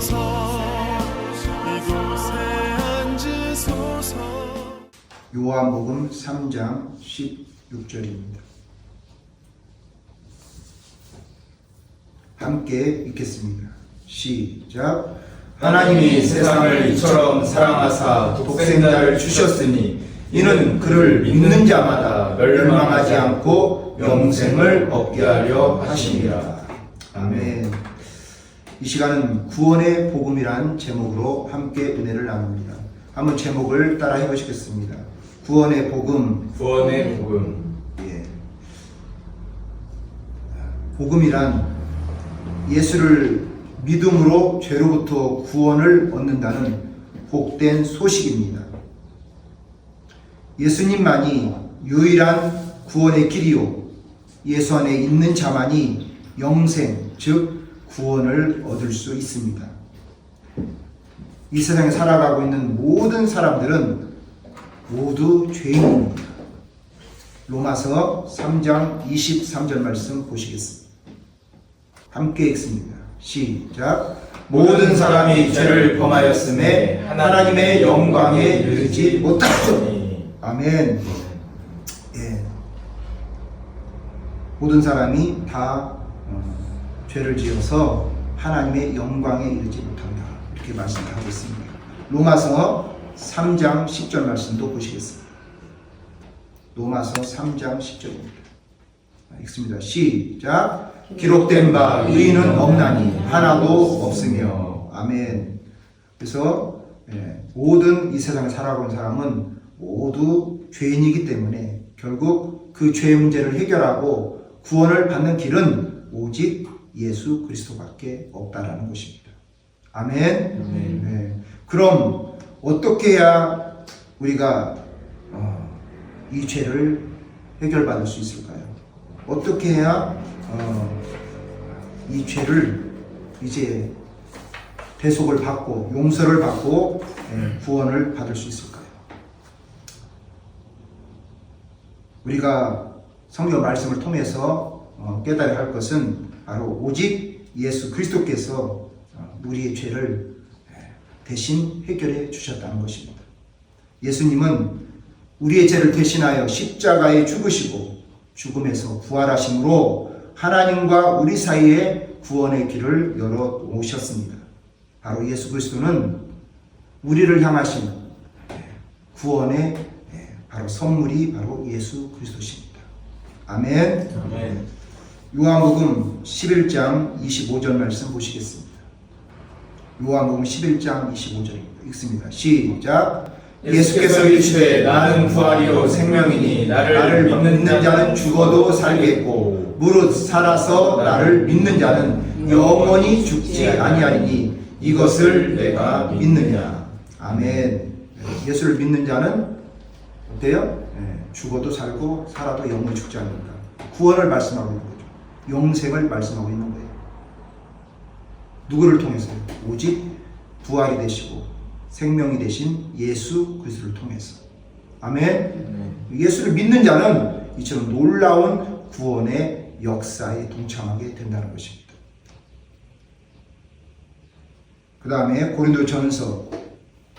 이곳에 앉으소서. 요한복음 3장 16절입니다. 함께 읽겠습니다. 시작. 하나님이 세상을 이처럼 사랑하사 독생자를 주셨으니 이는 그를 믿는 자마다 멸망하지 않고 영생을 얻게 하려 하심이라. 아멘. 이 시간은 구원의 복음이란 제목으로 함께 은혜를 나눕니다. 한번 제목을 따라 해보시겠습니다. 구원의 복음. 구원의 복음. 예. 복음이란 예수를 믿음으로 죄로부터 구원을 얻는다는 복된 소식입니다. 예수님만이 유일한 구원의 길이요, 예수 안에 있는 자만이 영생, 즉 구원을 얻을 수 있습니다. 이 세상에 살아가고 있는 모든 사람들은 모두 죄인입니다. 로마서 3장 23절 말씀 보시겠습니다. 함께 읽습니다. 시작. 모든 사람이 죄를 범하였음에 하나님의 영광에 이르지 못하더니. 아멘. 예. 모든 사람이 다 죄를 지어서 하나님의 영광에 이르지 못한다. 이렇게 말씀하고 있습니다. 로마서 3장 10절 말씀도 보시겠습니다. 로마서 3장 10절입니다. 읽습니다. 시작. 기록된 바 의인은 없나니 하나도 없으며. 아멘. 그래서 모든 이 세상에 살아가는 사람은 모두 죄인이기 때문에 결국 그 죄 문제를 해결하고 구원을 받는 길은 오직 예수 그리스도밖에 없다라는 것입니다. 아멘. 네. 그럼 어떻게 해야 우리가 이 죄를 해결받을 수 있을까요? 어떻게 해야 이 죄를 이제 대속을 받고 용서를 받고 구원을 받을 수 있을까요? 우리가 성경 말씀을 통해서 깨달아야 할 것은 바로 오직 예수 그리스도께서 우리의 죄를 대신 해결해 주셨다는 것입니다. 예수님은 우리의 죄를 대신하여 십자가에 죽으시고 죽음에서 부활하심으로 하나님과 우리 사이에 구원의 길을 열어 오셨습니다. 바로 예수 그리스도는 우리를 향하신 구원의 바로 선물이 바로 예수 그리스도십니다. 아멘. 아멘. 요한복음 11장 25절 말씀 보시겠습니다. 요한복음 11장 25절입니다. 읽습니다. 시작. 예수께서 이르시되 나는 부활이요 생명이니 나를 믿는 자는 죽어도 살겠고 무릇 살아서 나를 믿는 자는 영원히 죽지 아니하리니 이것을 내가 믿느냐. 아멘. 예수를 믿는 자는 어때요? 죽어도 살고 살아도 영원히 죽지 않는다. 구원을 말씀하고 있는 거죠. 영생을 말씀하고 있는 거예요. 누구를 통해서요? 오직 부활이 되시고 생명이 되신 예수 그리스도를 통해서. 아멘. 예수를 믿는 자는 이처럼 놀라운 구원의 역사에 동참하게 된다는 것입니다. 그 다음에 고린도전서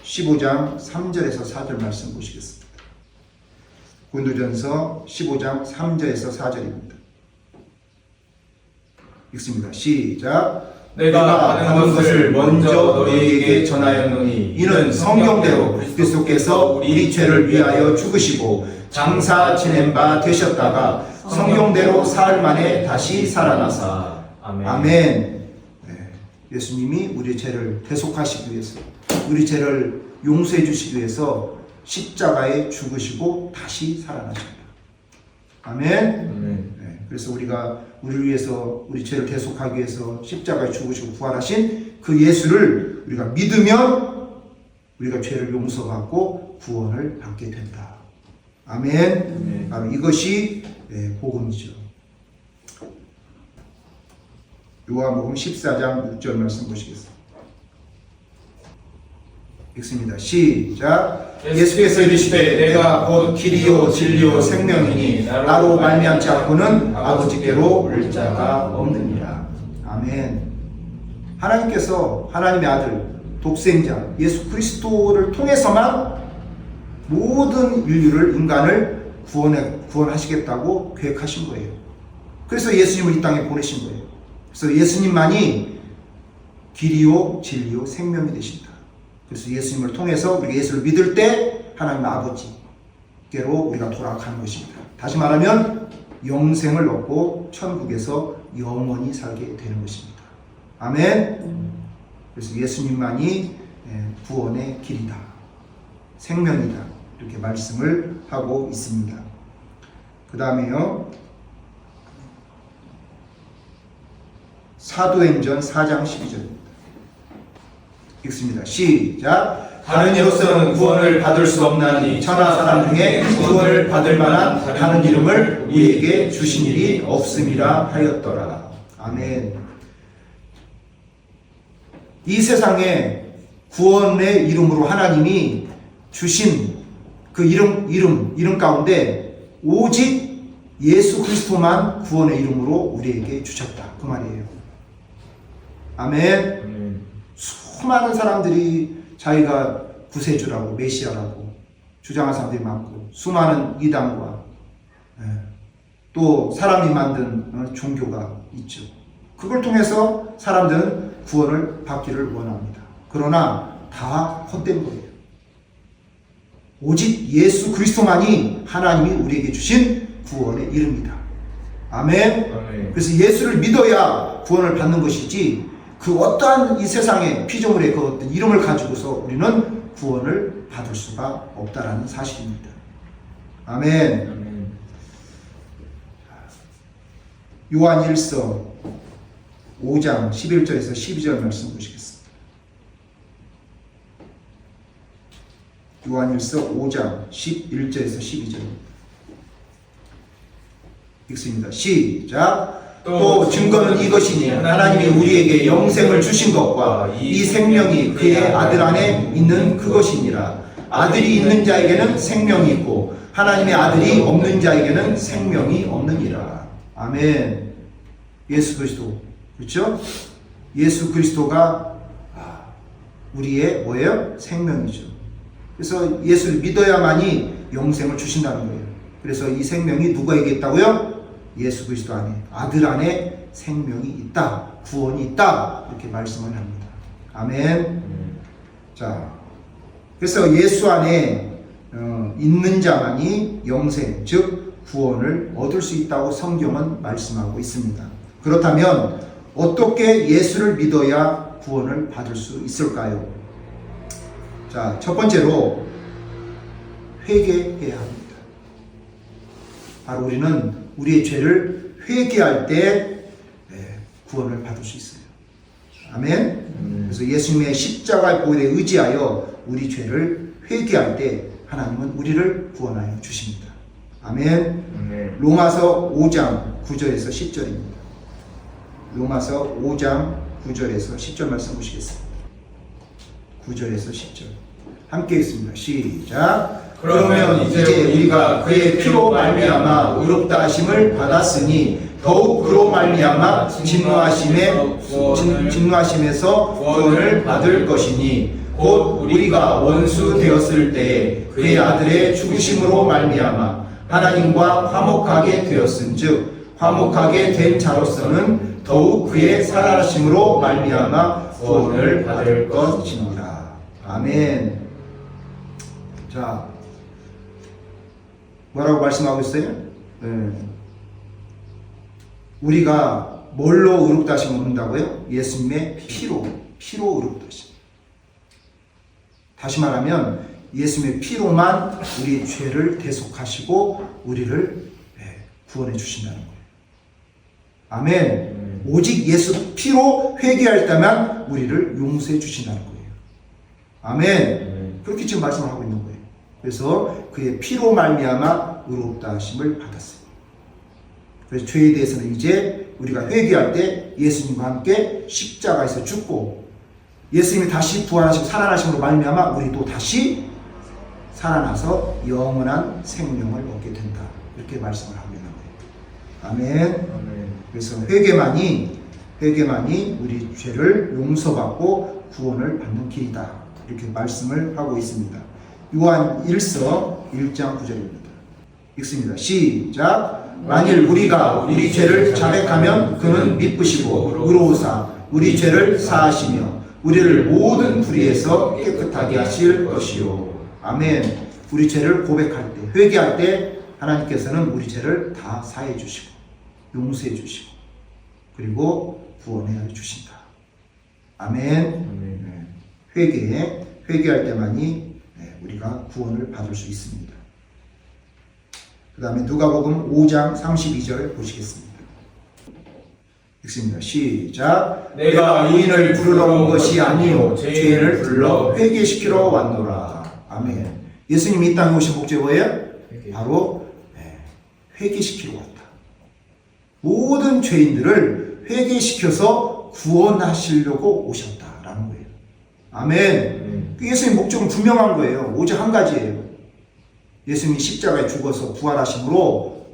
15장 3절에서 4절 말씀 보시겠습니다. 고린도전서 15장 3절에서 4절입니다. 읽습니다. 시작. 내가 아는 것을 먼저 너희에게 전하였노니 이는 성경대로 그리스도께서 우리 죄를 위하여 죽으시고 장사 지낸 바 되셨다가 성경대로 사흘 만에 다시 살아나사. 아멘. 아멘. 예수님이 우리 죄를 대속하시기 위해서, 우리 죄를 용서해 주시기 위해서 십자가에 죽으시고 다시 살아나십니다. 아멘. 그래서 우리가 우리를 위해서 우리 죄를 대속하기 위해서 십자가에 죽으시고 부활하신 그 예수를 우리가 믿으면 우리가 죄를 용서받고 구원을 받게 된다. 아멘. 바로 이것이 복음이죠. 요한복음 14장 6절 말씀 보시겠습니다. 읽습니다. 시작. 예수께서 이르시되 내가 곧 길이요 진리요 생명이니 나로 말미암지 않고는 아버지께로 올 자가 없느니라. 아멘. 하나님께서 하나님의 아들 독생자 예수 그리스도를 통해서만 모든 인류를 인간을 구원하시겠다고 계획하신 거예요. 그래서 예수님을 이 땅에 보내신 거예요. 그래서 예수님만이 길이요 진리요 생명이 되신다. 그래서 예수님을 통해서 우리가 예수를 믿을 때 하나님 아버지께로 우리가 돌아가는 것입니다. 다시 말하면 영생을 얻고 천국에서 영원히 살게 되는 것입니다. 아멘. 그래서 예수님만이 구원의 길이다, 생명이다, 이렇게 말씀을 하고 있습니다. 그 다음에요, 사도행전 4장 12절입니다. 읽습니다. 시작. 다른 이로서는 구원을 받을 수 없나니 천하 사람 중에 구원을 받을 만한 다른 이름을 우리에게 주신 일이 없음이라 하였더라. 아멘. 이 세상에 구원의 이름으로 하나님이 주신 그 이름 가운데 오직 예수 그리스도만 구원의 이름으로 우리에게 주셨다. 그 말이에요. 아멘. 수많은 사람들이 자기가 구세주라고 메시아라고 주장하는 사람들이 많고, 수많은 이단과 또 사람이 만든 종교가 있죠. 그걸 통해서 사람들은 구원을 받기를 원합니다. 그러나 다 헛된 거예요. 오직 예수 그리스도만이 하나님이 우리에게 주신 구원의 이름이다. 아멘. 그래서 예수를 믿어야 구원을 받는 것이지, 그 어떠한 이 세상의 피조물의 그 어떤 이름을 가지고서 우리는 구원을 받을 수가 없다라는 사실입니다. 아멘. 요한 1서 5장 11절에서 12절 말씀 보시겠습니다. 요한 1서 5장 11절에서 12절입니다. 읽습니다. 시작. 또 증거는 이것이니 하나님이 우리에게 영생을 주신 것과 이 생명이 그의 아들 안에 있는 그것이니라. 아들이 있는 자에게는 생명이 있고 하나님의 아들이 없는 자에게는 생명이 없느니라. 아멘. 예수 그리스도, 그렇죠? 예수 그리스도가 우리의 뭐예요? 생명이죠. 그래서 예수를 믿어야만이 영생을 주신다는 거예요. 그래서 이 생명이 누구에게 있다고요? 예수 그리스도 안에, 아들 안에 생명이 있다, 구원이 있다, 이렇게 말씀을 합니다. 아멘. 자, 그래서 예수 안에 있는 자만이 영생, 즉 구원을 얻을 수 있다고 성경은 말씀하고 있습니다. 그렇다면 어떻게 예수를 믿어야 구원을 받을 수 있을까요? 자, 첫 번째로 회개해야 합니다. 바로 우리는 우리의 죄를 회개할 때 구원을 받을 수 있어요. 아멘. 그래서 예수님의 십자가의 보혈에 의지하여 우리 죄를 회개할 때 하나님은 우리를 구원하여 주십니다. 아멘. 로마서 5장 9절에서 10절입니다. 로마서 5장 9절에서 10절 말씀 보시겠습니다. 9절에서 10절 함께 읽습니다. 시작. 그러면 이제 우리가 그의 피로 말미암아 의롭다 하심을 받았으니 더욱 그로 말미암아 진노하심에서 구원을 받을 것이니 곧 우리가 원수 되었을 때에 그의 아들의 죽으심으로 말미암아 하나님과 화목하게 되었은즉 화목하게 된 자로서는 더욱 그의 살아나심으로 말미암아 구원을 받을 것입니다. 아멘. 자, 뭐라고 말씀하고 있어요? 우리가 뭘로 의롭다 하심을 얻는다고요? 예수님의 피로 의롭다 하심. 다시 말하면 예수님의 피로만 우리 죄를 대속하시고 우리를 구원해 주신다는 거예요. 아멘. 오직 예수 피로 회개할 때만 우리를 용서해 주신다는 거예요. 아멘. 그렇게 지금 말씀을 하고 있는 거예요. 그래서 그의 피로 말미암아 의롭다 하심을 받았어요. 그래서 죄에 대해서는 이제 우리가 회개할 때 예수님과 함께 십자가에서 죽고 예수님이 다시 부활하시고 살아나심으로 말미암아 우리도 다시 살아나서 영원한 생명을 얻게 된다. 이렇게 말씀을 하고 있는 거예요. 아멘. 그래서 회개만이 우리 죄를 용서받고 구원을 받는 길이다. 이렇게 말씀을 하고 있습니다. 요한 1서 1장 9절입니다. 읽습니다. 시작. 만일 우리가 우리 죄를 자백하면 그는 미쁘시고 의로우사 우리 죄를 사하시며 우리를 모든 불의에서 깨끗하게 하실 것이요. 아멘. 우리 죄를 고백할 때, 회개할 때 하나님께서는 우리 죄를 다 사해 주시고 용서해 주시고 그리고 구원해 주신다. 아멘. 회개할 때만이 우리가 구원을 받을 수 있습니다. 그 다음에 누가복음 5장 32절 보시겠습니다. 읽습니다. 시작. 내가 의인을 부르러 온 것이 아니요 죄인을 불러 회개시키러 왔노라. 아멘. 예수님이 이 땅에 오신 목적이 뭐예요? 바로 회개시키러 왔다. 모든 죄인들을 회개시켜서 구원하시려고 오셨다라는 거예요. 아멘. 예수님 목적은 분명한 거예요. 오직 한 가지예요. 예수님이 십자가에 죽어서 부활하심으로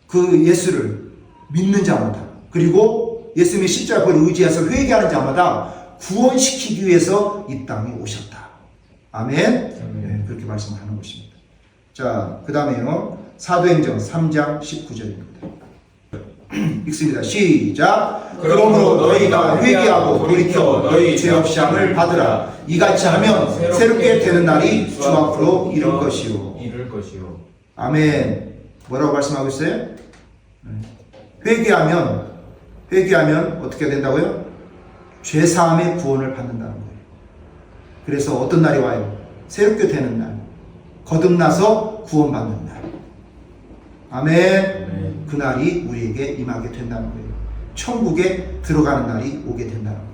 그 예수를 믿는 자마다 그리고 예수님의 십자가를 의지해서 회개하는 자마다 구원시키기 위해서 이 땅에 오셨다. 아멘. 그렇게 말씀하는 것입니다. 자, 그 다음에요. 사도행전 3장 19절입니다. 읽습니다. 시작. 그러므로 너희가 회개하고 돌이켜 너희 죄업 시함을 받으라. 이같이 하면 새롭게 되는 날이 주 앞으로 이를 것이요. 아멘. 뭐라고 말씀하고 있어요? 회개하면 어떻게 된다고요? 죄 사함의 구원을 받는다는 거예요. 그래서 어떤 날이 와요? 새롭게 되는 날. 거듭나서 구원받는 날. 아멘. 그 날이 우리에게 임하게 된다는 거예요. 천국에 들어가는 날이 오게 된다는 거예요.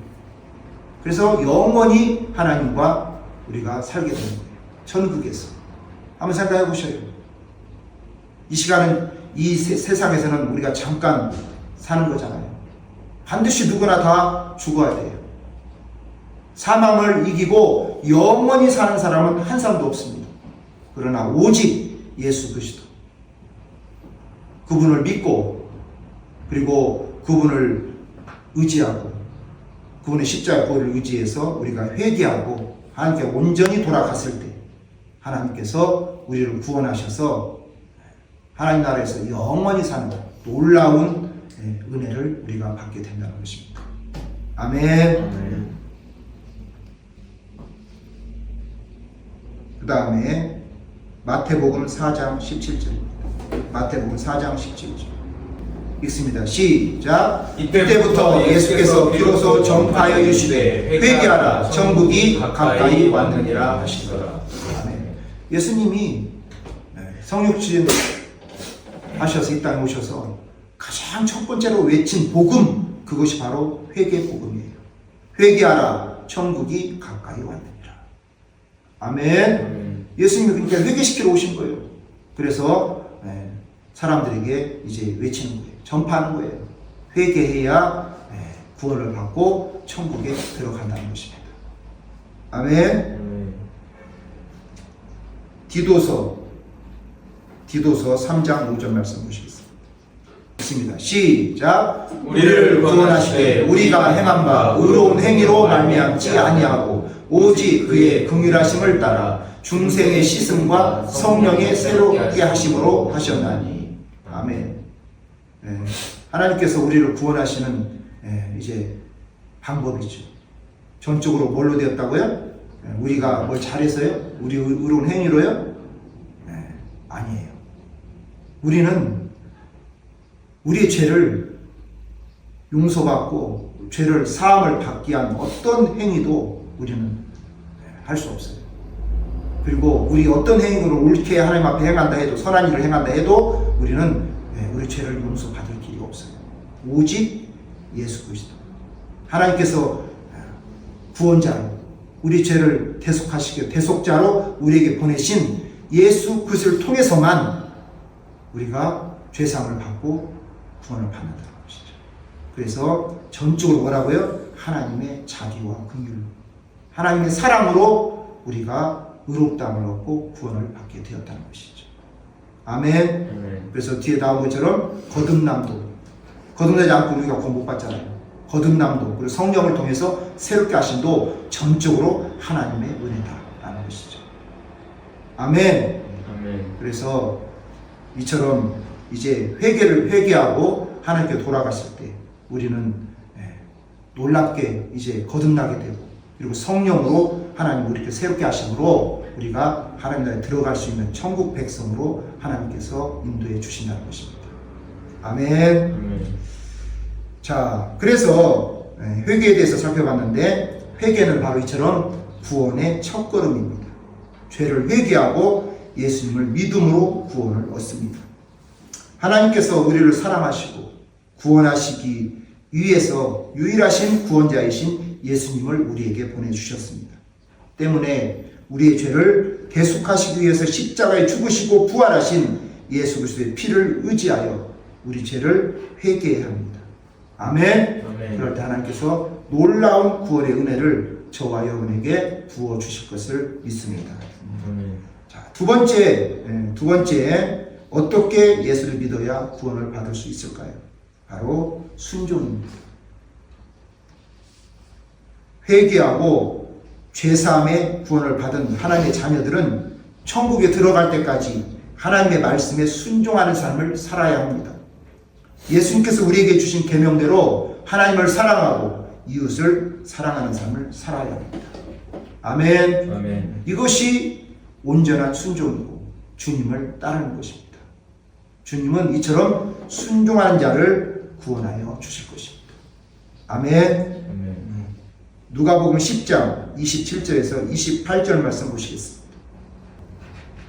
그래서 영원히 하나님과 우리가 살게 되는 거예요. 천국에서. 한번 생각해 보셔요. 이 시간은 이 세상에서는 우리가 잠깐 사는 거잖아요. 반드시 누구나 다 죽어야 돼요. 사망을 이기고 영원히 사는 사람은 한 사람도 없습니다. 그러나 오직 예수 그리스도 그분을 믿고 그리고 그분을 의지하고 그분의 십자가 보혈을 의지해서 우리가 회개하고 하나님께 온전히 돌아갔을 때 하나님께서 우리를 구원하셔서 하나님 나라에서 영원히 사는 놀라운 은혜를 우리가 받게 된다는 것입니다. 아멘. 그 다음에 마태복음 4장 17절입니다. 마태복음 4장 17절 읽습니다. 시작. 이때부터 예수께서 비로소 전파하여 이르시되 회개하라 천국이 가까이 왔느니라 하시더라. 아멘. 예수님이 성육신 하셔서 이 땅에 오셔서 가장 첫 번째로 외친 복음, 그것이 바로 회개 복음이에요. 회개하라 천국이 가까이 왔느니라. 아멘. 예수님이 그러니까 회개시키러 오신 거예요. 그래서 사람들에게 이제 외치는 거예요. 전파하는 거예요. 회개해야 구원을 받고 천국에 들어간다는 것입니다. 아멘. 디도서 3장 5절 말씀 보시겠습니다. 있습니다. 시작. 우리를 구원하시되 우리가 행한 바 의로운 행위로 말미암지 아니하고 오직 그의 긍휼하심을 따라 중생의 씻음과 성령의 새롭게 하심으로 하셨나니. 아멘. 하나님께서 우리를 구원하시는 이제 방법이죠. 전적으로 뭘로 되었다고요? 우리가 뭘 잘해서요? 우리 의로운 행위로요? 아니에요. 우리는 우리의 죄를 용서받고 죄를 사함을 받기 위한 어떤 행위도 우리는 할 수 없어요. 그리고 우리 어떤 행위를 옳게 하나님 앞에 행한다 해도 선한 일을 행한다 해도 우리는 우리 죄를 용서받을 길이 없어요. 오직 예수 그리스도 하나님께서 구원자로 우리 죄를 대속하시기 대속자로 우리에게 보내신 예수 그리스도를 통해서만 우리가 죄사함을 받고 구원을 받는다는 것이죠. 그래서 전적으로 뭐라고요? 하나님의 자비와 긍휼로 하나님의 사랑으로 우리가 의롭다함을 얻고 구원을 받게 되었다는 것이죠. 아멘. 그래서 뒤에 나온 것처럼 거듭남도 거듭나지 않고 우리가 구원 못 받잖아요. 거듭남도 그리고 성령을 통해서 새롭게 하심도 전적으로 하나님의 은혜다라는 것이죠. 아멘. 그래서 이처럼 이제 회개하고 하나님께 돌아갔을 때 우리는 놀랍게 이제 거듭나게 되고 그리고 성령으로 하나님 우리를 새롭게 하심으로 우리가 하나님 나라에 들어갈 수 있는 천국 백성으로 하나님께서 인도해 주신다는 것입니다. 아멘. 자, 그래서 회개에 대해서 살펴봤는데 회개는 바로 이처럼 구원의 첫걸음입니다. 죄를 회개하고 예수님을 믿음으로 구원을 얻습니다. 하나님께서 우리를 사랑하시고 구원하시기 위해서 유일하신 구원자이신 예수님을 우리에게 보내주셨습니다. 때문에 우리의 죄를 대속하시기 위해서 십자가에 죽으시고 부활하신 예수 그리스도의 피를 의지하여 우리 죄를 회개해야 합니다. 아멘. 그럴 때 하나님께서 놀라운 구원의 은혜를 저와 여러분에게 부어주실 것을 믿습니다. 자, 두 번째 어떻게 예수를 믿어야 구원을 받을 수 있을까요? 바로 순종입니다. 회개하고 죄사함의 구원을 받은 하나님의 자녀들은 천국에 들어갈 때까지 하나님의 말씀에 순종하는 삶을 살아야 합니다. 예수님께서 우리에게 주신 계명대로 하나님을 사랑하고 이웃을 사랑하는 삶을 살아야 합니다. 아멘. 이것이 온전한 순종이고 주님을 따르는 것입니다. 주님은 이처럼 순종하는 자를 구원하여 주실 것입니다. 아멘. 누가복음 10장 27절에서 28절 말씀 보시겠습니다.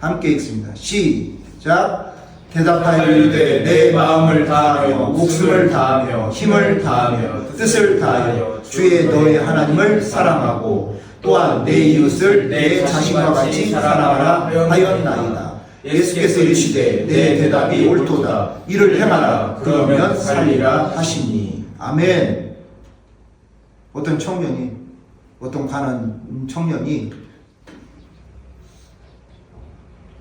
함께 읽습니다. 시작. 대답하여 이르되 내 마음을 다하며 목숨을 다하며 힘을 다하며 뜻을 다하여 주의 너의 하나님을 사랑하고 또한 내 이웃을 내 자신과 같이 사랑하라 하였나이다. 예수께서 이르시되 내 대답이 옳도다. 이를 행하라. 그러면 살리라 하시니. 아멘. 어떤 가난 청년이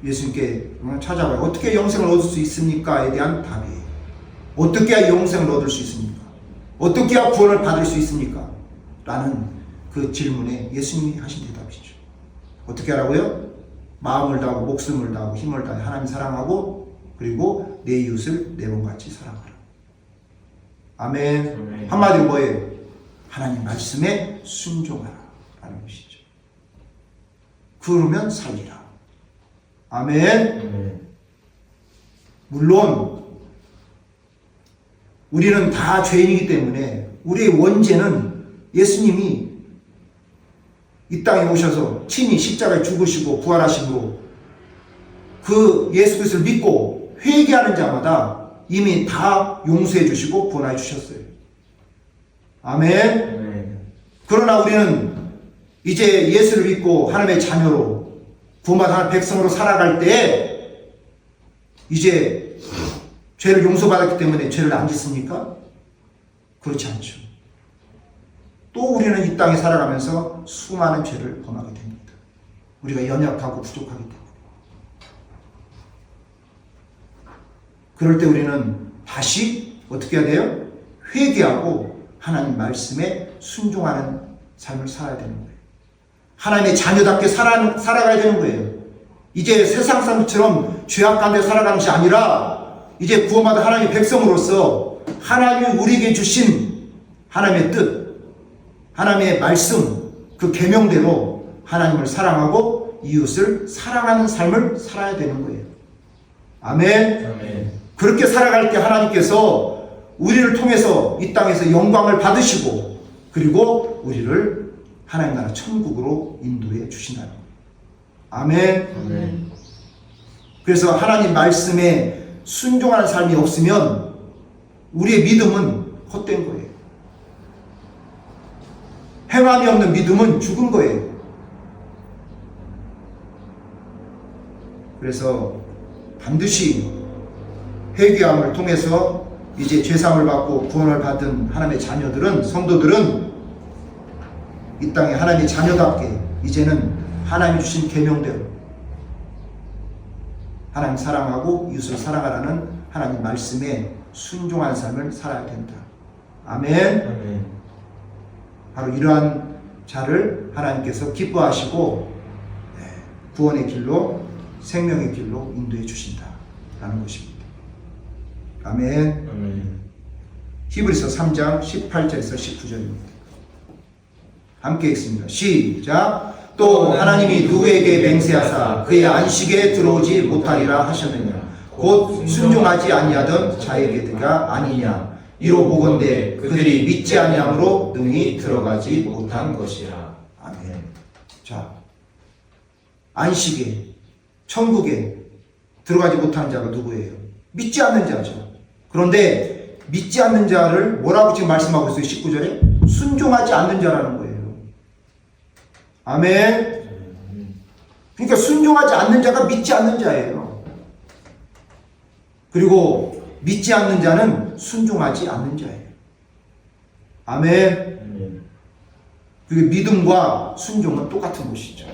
예수님께 찾아와요. 어떻게 영생을 얻을 수 있습니까?에 대한 답이에요. 어떻게 해야 영생을 얻을 수 있습니까? 어떻게 해야 구원을 받을 수 있습니까? 라는 그 질문에 예수님이 하신 대답이죠. 어떻게 하라고요? 마음을 다하고 목숨을 다하고 힘을 다해 하나님 사랑하고 그리고 내 이웃을 내 몸같이 사랑하라. 아멘. 한마디로 뭐예요? 하나님 말씀에 순종하라 라는 것이죠. 그러면 살리라. 아멘. 물론 우리는 다 죄인이기 때문에 우리의 원죄는 예수님이 이 땅에 오셔서 친히 십자가에 죽으시고 부활하심으로 그 예수 그리스도를 믿고 회개하는 자마다 이미 다 용서해 주시고 구원해 주셨어요. 아멘. 그러나 우리는 이제 예수를 믿고 하나님의 자녀로 구원받은 백성으로 살아갈 때 이제 죄를 용서받았기 때문에 죄를 안 짓습니까? 그렇지 않죠. 또 우리는 이 땅에 살아가면서 수많은 죄를 범하게 됩니다. 우리가 연약하고 부족하기 때문에. 그럴 때 우리는 다시 어떻게 해야 돼요? 회개하고 하나님 말씀에 순종하는 삶을 살아야 되는 거예요. 하나님의 자녀답게 살아가야 되는 거예요. 이제 세상 사람처럼 죄악 가운데 살아가는 것이 아니라 이제 구원받은 하나님의 백성으로서 하나님이 우리에게 주신 하나님의 뜻, 하나님의 말씀, 그 계명대로 하나님을 사랑하고 이웃을 사랑하는 삶을 살아야 되는 거예요. 아멘. 아멘. 그렇게 살아갈 때 하나님께서 우리를 통해서 이 땅에서 영광을 받으시고 그리고 우리를 하나님 나라 천국으로 인도해 주신다는 거예요. 아멘. 아멘. 그래서 하나님 말씀에 순종하는 삶이 없으면 우리의 믿음은 헛된 거예요. 행함이 없는 믿음은 죽은 거예요. 그래서 반드시 회개함을 통해서 이제 죄사함을 받고 구원을 받은 하나님의 자녀들은, 성도들은 이 땅에 하나님의 자녀답게 이제는 하나님이 주신 계명대로 하나님 사랑하고 이웃을 사랑하라는 하나님 말씀에 순종하는 삶을 살아야 된다. 아멘. 아멘. 바로 이러한 자를 하나님께서 기뻐하시고 구원의 길로 생명의 길로 인도해 주신다라는 것입니다. 아멘. 아멘. 히브리서 3장 18절에서 19절입니다. 함께 읽습니다. 시작. 또 하나님이 누구에게 맹세하사 그의 안식에 들어오지 못하리라 하셨느냐 곧 순종하지 아니하던 자에게가 아니냐 이로 보건대 그들이 믿지 아니함으로 능히 들어가지 못한 것이라. 아멘. 자, 안식에 천국에 들어가지 못한 자가 누구예요? 믿지 않는 자죠. 그런데 믿지 않는 자를 뭐라고 지금 말씀하고 있어요? 19절에 순종하지 않는 자라는 거예요. 아멘. 그러니까 순종하지 않는 자가 믿지 않는 자예요. 그리고 믿지 않는 자는 순종하지 않는 자예요. 아멘. 그게 믿음과 순종은 똑같은 것이죠.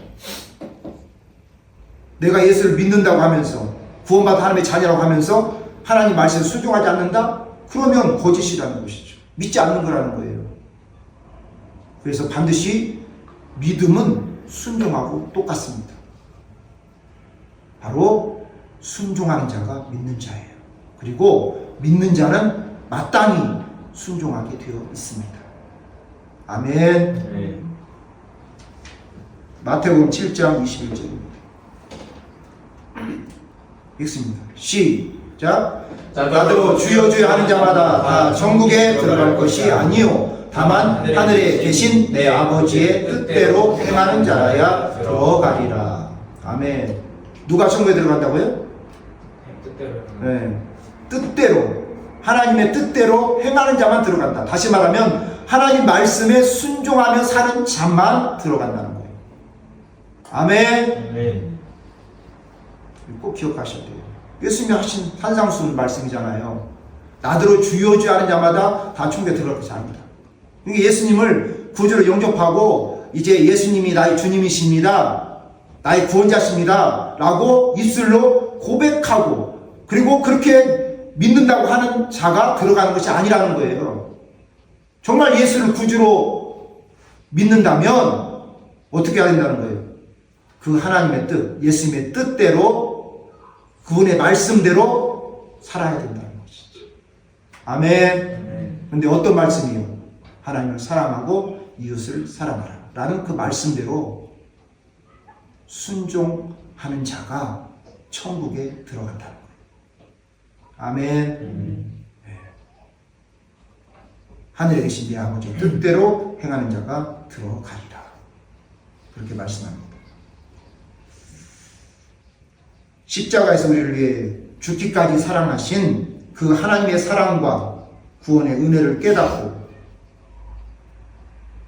내가 예수를 믿는다고 하면서 구원받은 하나님의 자녀라고 하면서 하나님 말씀에 순종하지 않는다? 그러면 거짓이라는 것이죠. 믿지 않는 거라는 거예요. 그래서 반드시 믿음은 순종하고 똑같습니다. 바로 순종하는 자가 믿는 자예요. 그리고 믿는 자는 마땅히 순종하게 되어 있습니다. 아멘. 마태복음 7장 21절입니다. 읽습니다. 시작. 나도 주여 주여 하는 자마다 다 천국에 들어갈 것이 아니요 다만 하늘에 계신 내 아버지의 뜻대로 행하는 자라야 들어가리라. 아멘. 누가 천국에 들어간다고요? 뜻대로. 네. 뜻대로 하나님의 뜻대로 행하는 자만 들어간다. 다시 말하면 하나님 말씀에 순종하며 사는 자만 들어간다는 거예요. 아멘. 아멘. 꼭 기억하셔야 돼요. 예수님이 하신 산상수훈 말씀이잖아요. 나더러 주여 주여 하는 자마다 다 천국에 들어갈 것이 아닙니다. 그러니까 예수님을 구주로 영접하고 이제 예수님이 나의 주님이십니다. 나의 구원자십니다. 라고 입술로 고백하고 그리고 그렇게 믿는다고 하는 자가 들어가는 것이 아니라는 거예요. 정말 예수를 구주로 믿는다면 어떻게 해야 된다는 거예요? 그 하나님의 뜻, 예수님의 뜻대로 그분의 말씀대로 살아야 된다는 것이죠. 아멘. 그런데 어떤 말씀이요? 하나님을 사랑하고 이웃을 사랑하라 라는 그 말씀대로 순종하는 자가 천국에 들어간다는 거예요. 아멘. 네. 하늘에 계신 내 아버지의 뜻대로 행하는 자가 들어가리라. 그렇게 말씀합니다. 십자가에서 우리를 위해 죽기까지 사랑하신 그 하나님의 사랑과 구원의 은혜를 깨닫고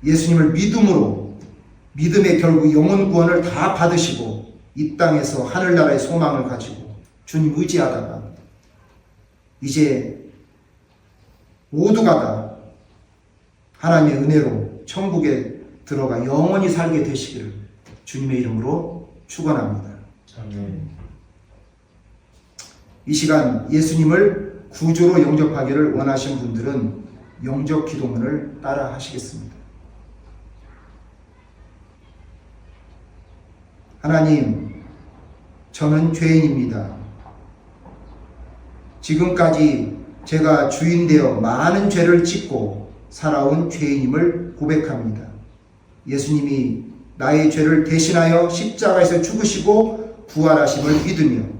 예수님을 믿음으로 믿음의 결국 영혼 구원을 다 받으시고 이 땅에서 하늘나라의 소망을 가지고 주님 의지하다가 이제 모두가 다 하나님의 은혜로 천국에 들어가 영원히 살게 되시기를 주님의 이름으로 축원합니다. 아멘. 이 시간 예수님을 구주로 영접하기를 원하시는 분들은 영접 기도문을 따라 하시겠습니다. 하나님, 저는 죄인입니다. 지금까지 제가 주인 되어 많은 죄를 짓고 살아온 죄인임을 고백합니다. 예수님이 나의 죄를 대신하여 십자가에서 죽으시고 부활하심을 믿으며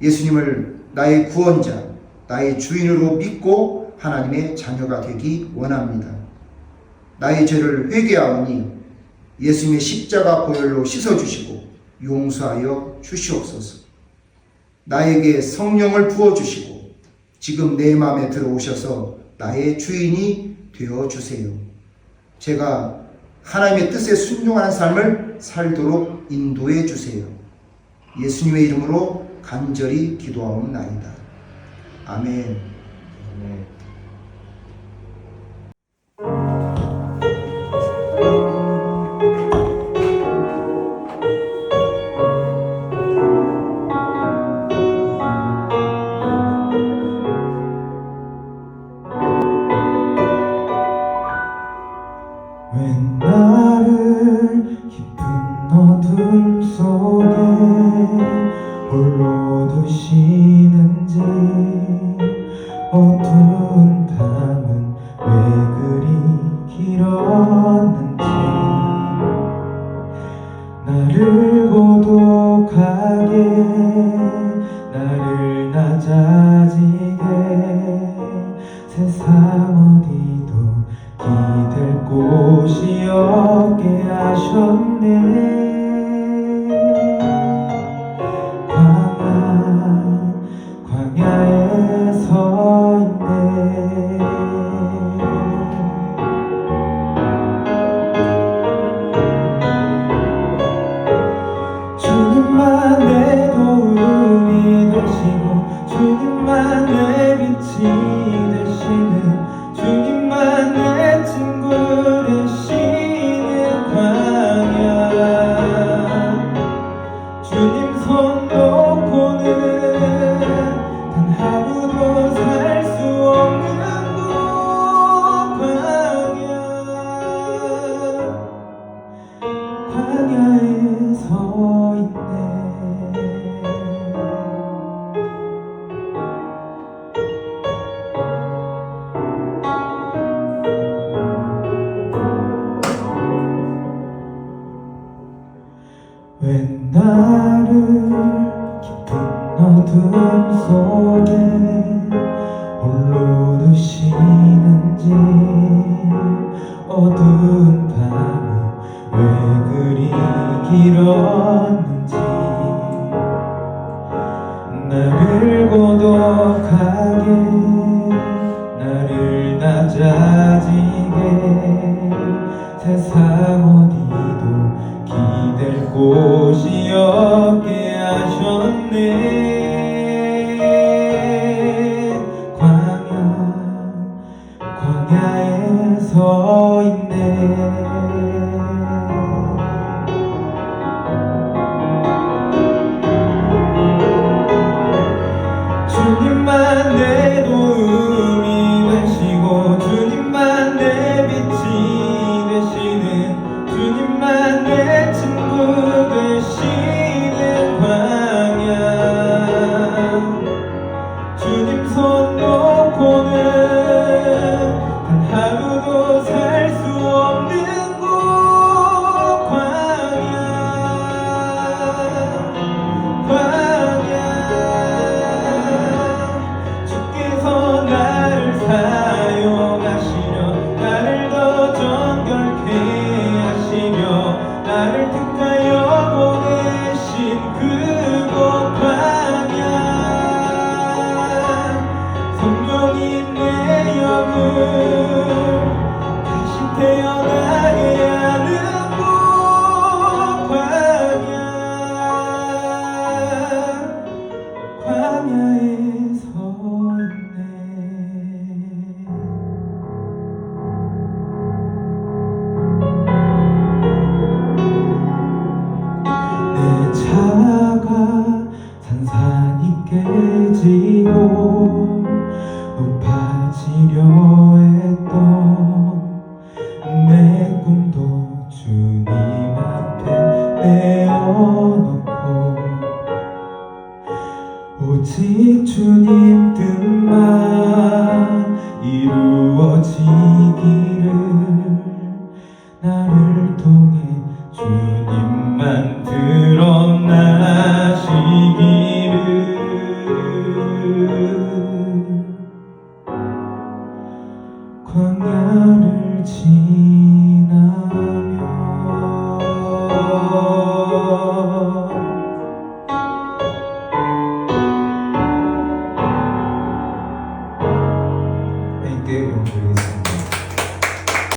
예수님을 나의 구원자, 나의 주인으로 믿고 하나님의 자녀가 되기 원합니다. 나의 죄를 회개하오니 예수님의 십자가 보혈로 씻어주시고 용서하여 주시옵소서. 나에게 성령을 부어주시고 지금 내 마음에 들어오셔서 나의 주인이 되어주세요. 제가 하나님의 뜻에 순종하는 삶을 살도록 인도해 주세요. 예수님의 이름으로 간절히 기도하옵나이다. 아멘. 아멘. 왜 나를 깊은 어둠 속에 홀로 두시는지, 어두운 밤은 왜 그리 길었는지, 나를 고독하게, 나를 낮아지게, 세상 어디도 기댈 곳이 없게 하셨네. 광야에 서 있네. 주님만 내 도움이 되시고, 주님만 내 빛이 되시는, 주님만 내 친구 되시는 광야. 주님 손 놓고는 단 하루도 살 수 없는 곳, 광야에 서 있네. 왜 나를 깊은 어둠 속에 홀로 두시는지, 어두운 밤은 왜 그리 길었는지, 나를 고독하게, 나를 낮아지게, 세상 어디도 기댈 곳이 없게 하셨네. 광야에 서 있네. 주님만 내 도움이 되시고, 주님만 내 빛이 되시는, 주님만 내 친구 되시는 광야. 주님 손 놓고는 단 하루도 살 수 없는 곳, 광야. 주께서 나를 사용하시며, 나를 더 정결케 하시며, 나를 택하여 보내신 그곳 광야. 성령이 내 영을 다시 태어나게 하는 곳, 광야에 서 있네. 내 자아가 산산이 깨지고 높아지려 했던 내 꿈도 주님 앞에 내어놓고, 오직 주님 뜻만 이루어지기를, 나를 통해 주님만